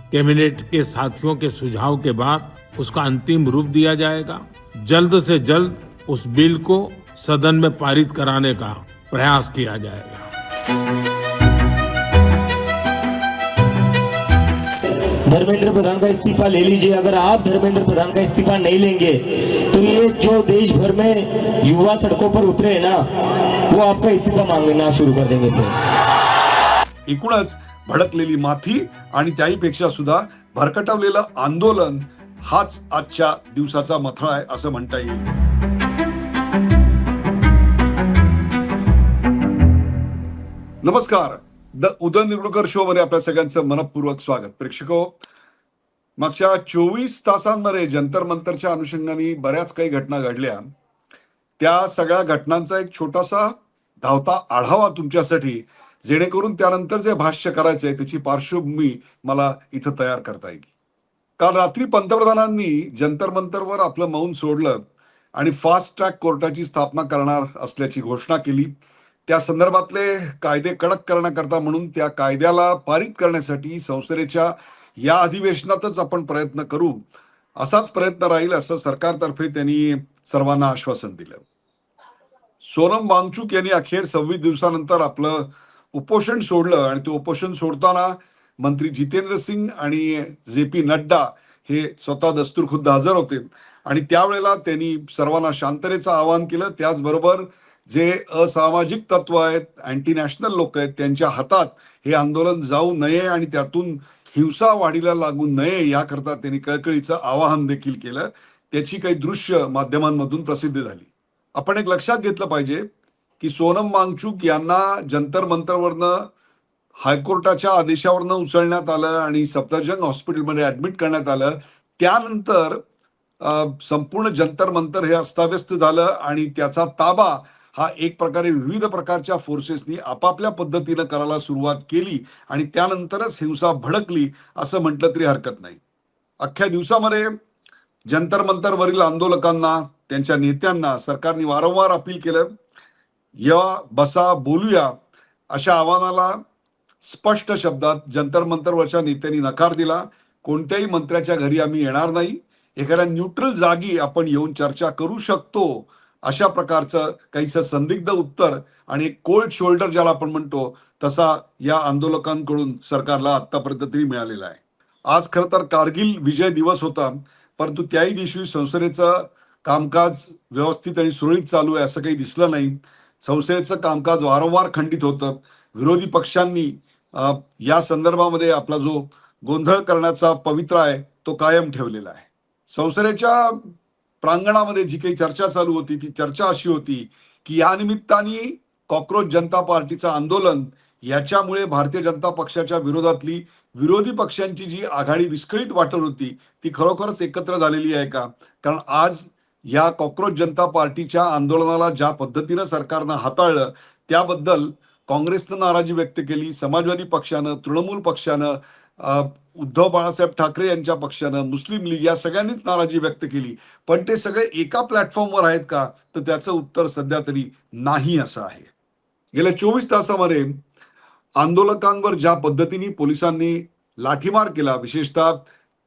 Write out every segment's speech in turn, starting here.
Cabinet के साथियों के सुझाव के बाद उसका अंतिम रूप दिया जाएगा। जल्द से जल्द उस बिल को सदन में पारित कराने का प्रयास किया जाएगा। धर्मेंद्र प्रधान का इस्तीफा ले लीजिए। अगर आप धर्मेंद्र प्रधान का इस्तीफा नहीं लेंगे तो ये जो देश भर में युवा सड़कों पर उतरे हैं ना, वो आपका इस्तीफा मांगना शुरू कर देंगे। तो एकूणच भडकलेली माथी आणि त्याहीपेक्षा सुद्धा भरकटवलेलं आंदोलन हाच आजच्या दिवसाचा मथळा आहे असं म्हणता येईल। नमस्कार, द उदय निवडकर शो मध्ये आपल्या सगळ्यांचं मनपूर्वक स्वागत। प्रेक्षको, मागच्या 24 तासांमध्ये जंतर मंतरच्या अनुषंगाने बऱ्याच काही घटना घडल्या। त्या सगळ्या घटनांचा एक छोटासा धावता आढावा तुमच्यासाठी, जेणेकरून त्यानंतर जे भाष्य करायचंय त्याची पार्श्वभूमी मला इथं तयार करता येईल। काल रात्री पंतप्रधानांनी जंतर मंतरवर आपलं मौन सोडलं आणि फास्ट ट्रॅक कोर्टाची स्थापना करणार असल्याची घोषणा केली। त्या संदर्भातले कायदे कडक करण्याकरता म्हणून त्या कायद्याला पारित करण्यासाठी संसदेच्या या अधिवेशनातच आपण प्रयत्न करू, असाच प्रयत्न राहील असं सरकारतर्फे त्यांनी सर्वांना आश्वासन दिलं। सोनम वांगचुक यांनी अखेर 26 दिवसानंतर आपलं उपोषण सोडलं आणि ते उपोषण सोडताना मंत्री जितेंद्र सिंग आणि जे.पी. नड्डा हे स्वतः दस्तूरखुद्द हजर होते आणि त्यावेळेला त्यांनी सर्वांना शांततेचं आवाहन केलं। त्याचबरोबर जे असामाजिक तत्व आहेत, अँटी नॅशनल लोक आहेत, त्यांच्या हातात हे आंदोलन जाऊ नये आणि त्यातून हिंसा वाढीला लागू नये याकरता त्यांनी कळकळीचं आवाहन देखील केलं। त्याची काही दृश्य माध्यमांमधून प्रसिद्ध झाली। आपण एक लक्षात घेतलं पाहिजे की सोनम वांगचुक यांना जंतर मंतरवरनं हायकोर्टाच्या आदेशावरनं उचलण्यात आलं आणि सफदरजंग हॉस्पिटलमध्ये ऍडमिट करण्यात आलं। त्यानंतर संपूर्ण जंतर मंतर हे अस्ताव्यस्त झालं आणि त्याचा ताबा हा एक प्रकारे विविध प्रकारच्या फोर्सेसनी आपापल्या पद्धतीनं करायला सुरुवात केली आणि त्यानंतरच हिंसा भडकली असं म्हटलं तरी हरकत नाही। अख्ख्या दिवसामध्ये जंतर मंतरवरील आंदोलकांना, त्यांच्या नेत्यांना सरकारने वारंवार अपील केलं, या बसा बोलूया अशा आव्हानाला स्पष्ट शब्दात जंतर मंतरवरच्या नेत्यांनी नकार दिला। कोणत्याही मंत्र्याच्या घरी आम्ही येणार नाही, एखाद्या न्यूट्रल जागी आपण येऊन चर्चा करू शकतो, अशा प्रकारचं काहीसं संदिग्ध उत्तर आणि एक कोल्ड शोल्डर ज्याला आपण म्हणतो तसा या आंदोलकांकडून सरकारला आतापर्यंत तरी मिळालेला आहे। आज खरं तर कारगिल विजय दिवस होता, परंतु त्याही दिवशी संसदेचं कामकाज व्यवस्थित आणि सुरळीत चालू आहे असं काही दिसलं नाही। संसदेचं कामकाज वारंवार खंडित होतं। विरोधी पक्षांनी या संदर्भामध्ये आपला जो गोंधळ करण्याचा पवित्रा आहे तो कायम ठेवलेला आहे। संसदेच्या प्रांगणामध्ये जी काही चर्चा चालू होती ती चर्चा अशी होती की या निमित्ताने कॉक्रोच जनता पार्टीचं आंदोलन, याच्यामुळे भारतीय जनता पक्षाच्या विरोधातली विरोधी पक्षांची जी आघाडी विस्कळीत वाटत होती ती खरोखरच एकत्र झालेली आहे का? कारण आज या कॉक्रोच जनता पार्टीच्या आंदोलनाला ज्या पद्धतीनं सरकारनं हाताळलं त्याबद्दल काँग्रेसनं नाराजी व्यक्त केली, समाजवादी पक्षानं, तृणमूल पक्षानं, उद्धव बाळासाहेब ठाकरे यांच्या पक्षानं, मुस्लिम लीग या सगळ्यांनीच नाराजी व्यक्त केली। पण ते सगळे एका प्लॅटफॉर्मवर आहेत का? तर त्याचं उत्तर सध्या तरी नाही असं आहे। गेल्या 24 तासामध्ये आंदोलकांवर ज्या पद्धतीने पोलिसांनी लाठीमार केला, विशेषतः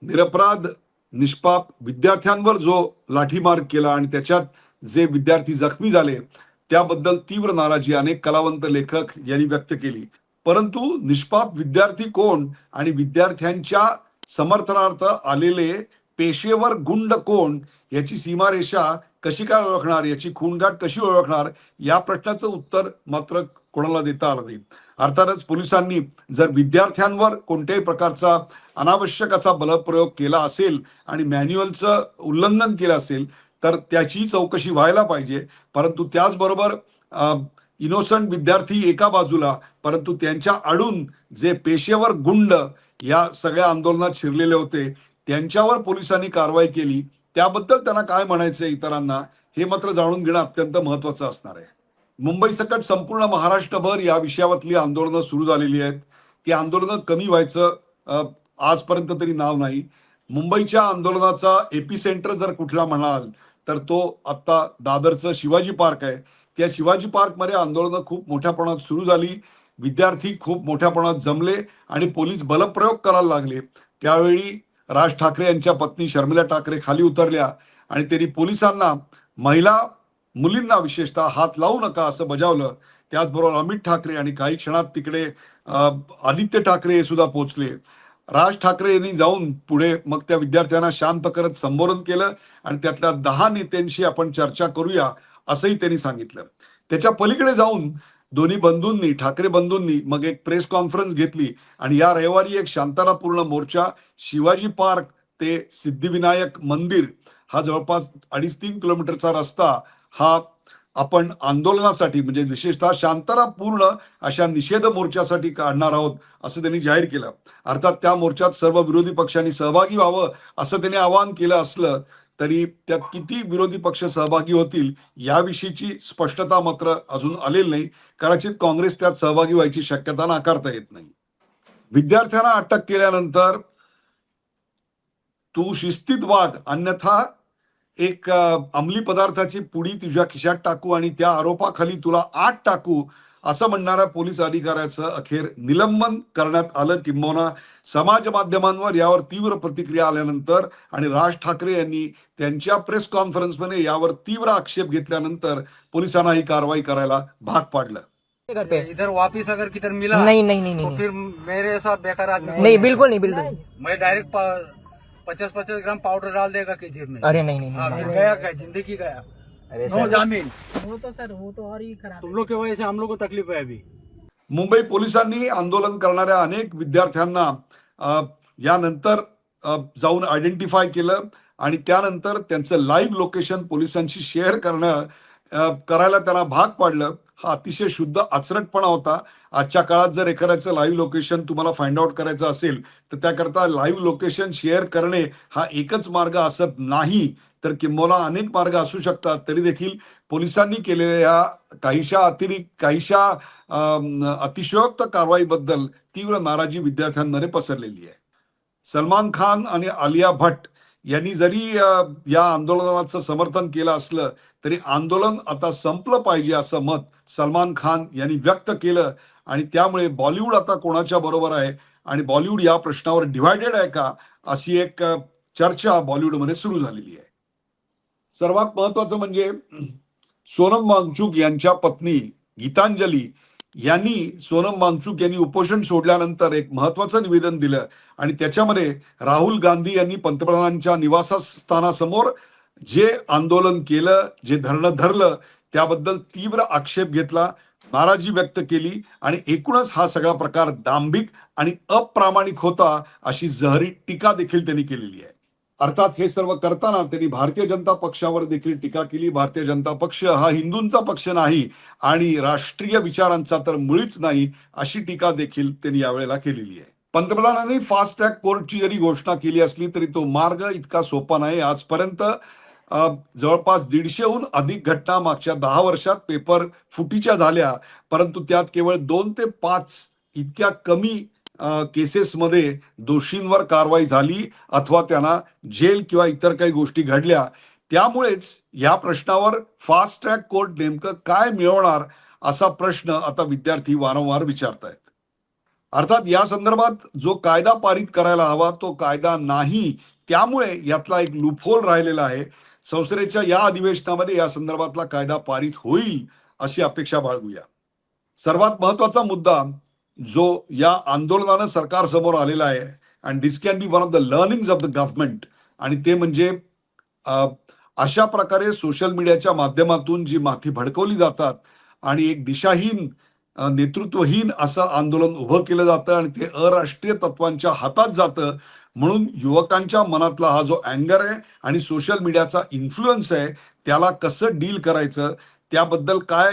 निरपराध निष्पाप विद्यार्थ्यांवर जो लाठीमार केला आणि त्याच्यात जे विद्यार्थी जखमी झाले त्याबद्दल तीव्र नाराजी अनेक कलावंत लेखक यांनी व्यक्त केली। परंतु निष्पाप विद्यार्थी कोण आणि विद्यार्थ्यांच्या समर्थनार्थ आलेले पेशेवर गुंड कोण याची सीमारेषा कशी काय ओळखणार, याची खूणगाठ कशी ओळखणार, या प्रश्नाचं उत्तर मात्र कोणाला देता आलं नाही। अर्थातच पोलिसांनी जर विद्यार्थ्यांवर कोणत्याही प्रकारचा अनावश्यक असा बलप्रयोग केला असेल आणि मॅन्युअलचं उल्लंघन केलं असेल तर त्याची चौकशी व्हायला पाहिजे। परंतु त्याचबरोबर इनोसंट विद्यार्थी एका बाजूला, परंतु त्यांच्या आडून जे पेशेवर गुंड या सगळ्या आंदोलनात शिरलेले होते त्यांच्यावर पोलिसांनी कारवाई केली, त्याबद्दल त्यांना काय म्हणायचं इतरांना हे मात्र जाणून घेणं अत्यंत महत्त्वाचं असणार आहे। मुंबई सकट संपूर्ण महाराष्ट्रभर या विषयावरली आंदोलनं सुरू झालेली आहेत। ती आंदोलनं कमी व्हायचं आजपर्यंत तरी नाव नाही। मुंबईच्या आंदोलनाचा एपिसेंटर जर कुठला म्हणाल तर तो आता दादरचं शिवाजी पार्क आहे। त्या शिवाजी पार्कमध्ये आंदोलनं खूप मोठ्या प्रमाणात सुरू झाली, विद्यार्थी खूप मोठ्या प्रमाणात जमले आणि पोलीस बलप्रयोग करायला लागले। त्यावेळी राज ठाकरे यांच्या पत्नी शर्मिला ठाकरे खाली उतरल्या आणि त्यांनी पोलिसांना मुलींना विशेषतः हात लावू नका असं बजावलं. त्याचबरोबर अमित ठाकरे आणि काही क्षणात तिकडे आदित्य ठाकरे हे सुद्धा पोहोचले. राज ठाकरे यांनी जाऊन पुढे मग त्या विद्यार्थ्यांना शांत करत संबोधन केलं आणि त्यातल्या 10 नेत्यांशी आपण चर्चा करूया असंही त्यांनी सांगितलं. त्याच्या पलीकडे जाऊन दोन्ही बंधूंनी, ठाकरे बंधूंनी मग एक प्रेस कॉन्फरन्स घेतली आणि या रविवारी एक शांततापूर्ण मोर्चा शिवाजी पार्क ते सिद्धिविनायक मंदिर हा जवळपास 2.5-3 किलोमीटरचा रस्ता हा आपण आंदोलनासाठी म्हणजे विशेषतः शांततापूर्ण अशा निषेध मोर्चासाठी काढणार आहोत असं त्यांनी जाहीर केलं. अर्थात त्या मोर्चात सर्व विरोधी पक्षांनी सहभागी व्हावं असं त्यांनी आवाहन केलं असलं तरी त्यात किती विरोधी पक्ष सहभागी होतील याविषयीची स्पष्टता मात्र अजून आलेली नाही. कदाचित काँग्रेस त्यात सहभागी व्हायची शक्यता नाकारता येत नाही. विद्यार्थ्यांना अटक केल्यानंतर तू शिस्तीत वाग, अन्यथा एक अंमली पदार्थाची पुडी तुझ्या खिशात टाकू आणि त्या आरोपाखाली तुला आत टाकू असं म्हणणाऱ्या पोलीस अधिकाऱ्याचं अखेर निलंबन करण्यात आलं. किंबहुना समाज माध्यमांवर यावर तीव्र प्रतिक्रिया आल्यानंतर आणि राज ठाकरे यांनी त्यांच्या प्रेस कॉन्फरन्समध्ये यावर तीव्र आक्षेप घेतल्यानंतर पोलिसांना ही कारवाई करायला भाग पाडलं. घर पे इधर वापिस अगर किधर मिला नहीं नहीं नहीं तो नहीं फिर मेरे साथ बेकार आदमी नहीं बिल्कुल नहीं बिल्कुल मैं डायरेक्ट 50-50 ग्राम पाउडर डाल देगा किधर में। अरे नहीं नहीं हाँ, नहीं फिर गया क्या, जिंदगी गया। अरे नो जामीन। वो तो सर वो तो और ही खराब तुम लोग की वजह से हम लोग को तकलीफ है अभी। मुंबई पोलिसांनी आंदोलन करणाऱ्या अनेक विद्यार्थ्यांना यानंतर जाऊन आयडेंटिफाय केलं आणि त्यानंतर त्यांचं लाईव्ह लोकेशन पोलिसांशी शेअर करायला त्यांना भाग पाडलं. हा अतिशय शुद्ध आचरटपणा होता. आजच्या काळात जर एखाद्याचं लाईव्ह लोकेशन तुम्हाला फाइंड आउट करायचं असेल तर त्याकरता लाईव्ह लोकेशन शेअर करणे हा एकच मार्ग असत नाही, तर किंबहुना अनेक मार्ग असू शकतात. तरी देखील पोलिसांनी केलेल्या काहीशा अतिशयोक्त कारवाईबद्दल तीव्र नाराजी विद्यार्थ्यांमध्ये पसरलेली आहे. सलमान खान आणि आलिया भट्ट यांनी जरी या आंदोलनाचं समर्थन केलं असलं तरी आंदोलन आता संपलं पाहिजे असं मत सलमान खान यांनी व्यक्त केलं आणि त्यामुळे बॉलिवूड आता कोणाच्या बरोबर आहे आणि बॉलिवूड या प्रश्नावर डिव्हायडेड आहे का अशी एक चर्चा बॉलिवूडमध्ये सुरू झालेली आहे. सर्वात महत्वाचं म्हणजे सोनम वांगचुक यांच्या पत्नी गीतांजली सोनम वांगचुक यांनी उपोषण सोडल्यानंतर एक महत्वाचं निवेदन दिलं आणि त्याच्यामध्ये राहुल गांधी यांनी पंतप्रधानांच्या निवासस्थानासमोर जे आंदोलन केलं, जे धरणं धरलं त्याबद्दल तीव्र आक्षेप घेतला, नाराजी व्यक्त केली आणि एकूणच हा सगळा प्रकार दांभिक आणि अप्रामाणिक होता अशी जहरी टीका देखील त्यांनी केलेली आहे. अर्थात हे सर्व करताना त्यांनी भारतीय जनता पक्षावर देखील टीका केली. भारतीय जनता पक्ष हा हिंदूंचा पक्ष नाही आणि राष्ट्रीय विचारांचा तर मुळीच नाही अशी टीका देखील त्यांनी यावेळेला केलेली आहे. पंतप्रधानांनी फास्ट ट्रॅक कोर्टची जरी घोषणा केली असली तरी तो मार्ग इतका सोपा नाही. आजपर्यंत जवळपास 150हून अधिक घटना मागच्या 10 वर्षात पेपर फुटीच्या झाल्या, परंतु त्यात केवळ 2 ते 5 इतक्या कमी केसेसमध्ये दोषींवर कारवाई झाली अथवा त्यांना जेल किंवा इतर काही गोष्टी घडल्या. त्यामुळेच या प्रश्नावर फास्ट ट्रॅक कोर्ट नेमकं काय मिळवणार असा प्रश्न आता विद्यार्थी वारंवार विचारतायत. अर्थात या संदर्भात जो कायदा पारित करायला हवा तो कायदा नाही, त्यामुळे यातला एक लूपहोल राहिलेला आहे. संसदेच्या या अधिवेशनामध्ये या संदर्भातला कायदा पारित होईल अशी अपेक्षा बाळगूया. सर्वात महत्वाचा मुद्दा जो या आंदोलनानं सरकारसमोर आलेला आहे and this can be one of the learnings of the government, आणि ते म्हणजे अशा प्रकारे सोशल मीडियाच्या माध्यमातून जी माथी भडकवली जातात आणि एक दिशाहीन नेतृत्वहीन असं आंदोलन उभं केलं जातं आणि ते अराष्ट्रीय तत्वांच्या हातात जातं. म्हणून युवकांच्या मनातला हा जो अँगर आहे आणि सोशल मीडियाचा इन्फ्लुएन्स आहे त्याला कसं डील करायचं, त्याबद्दल काय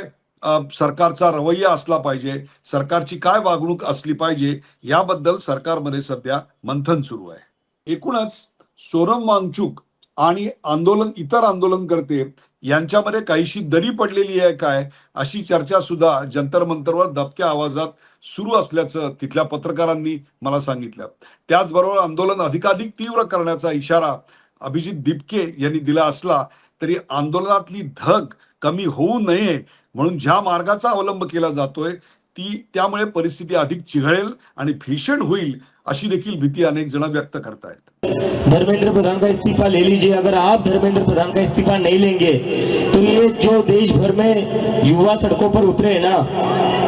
सरकारचा रवैया असला पाहिजे, सरकारची काय वागणूक असली पाहिजे याबद्दल सरकारमध्ये सध्या मंथन सुरू आहे. एकूणच सोनम वांगचुक आणि इतर आंदोलनकर्ते यांच्यामध्ये काहीशी दरी पडलेली आहे काय अशी चर्चा सुद्धा जंतर मंतरवर दबक्या आवाजात सुरू असल्याचं तिथल्या पत्रकारांनी मला सांगितलं. त्याचबरोबर आंदोलन अधिकाधिक तीव्र करण्याचा इशारा अभिजित दिपके यांनी दिला असला तरी आंदोलनातली धग कमी होऊ नये म्हणून ज्या मार्गाचा अवलंब केला जातोय त्यामुळे परिस्थिती अधिक चिघळेल आणि भीषण होईल अशी देखील भीती अनेक जण व्यक्त करतायत. धर्मेंद्र प्रधान का इस्तीफा ले लीजिए. अगर आप धर्मेंद्र प्रधान का इस्तीफा नहीं लेंगे तो ये जो देश भर में युवा सड़कों पर उतरे हैं ना,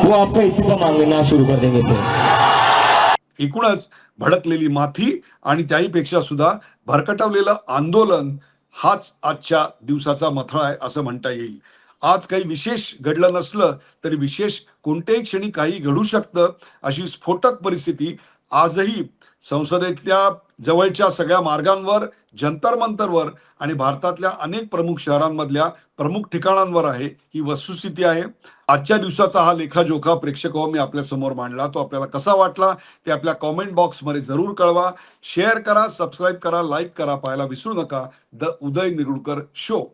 वो आपका इस्तीफा मांगना शुरू कर देंगे. ते एकूणच भडकलेली माथी आणि त्याहीपेक्षा सुद्धा भरकटवलेलं आंदोलन हाच आजच्या दिवसाचा मथळा आहे असं म्हणता येईल. आज काही विशेष घडलं नसलं तरी विशेष कोणत्याही क्षणी काही घडू शकतं अशी स्फोटक परिस्थिती आजही संसदेतल्या जवळच्या सगळ्या मार्गांवर, जंतर मंतरवर आणि भारतातल्या अनेक प्रमुख शहरांमधल्या प्रमुख ठिकाणांवर आहे. ही वस्तुस्थिती आहे. आजच्या दिवसाचा हा लेखाजोखा प्रेक्षक मी आपल्या समोर मांडला. तो आपल्याला कसा वाटला ते आपल्या कॉमेंट बॉक्समध्ये जरूर कळवा. शेअर करा, सबस्क्राईब करा, लाईक करा. पाहायला विसरू नका द उदय निरुडकर शो.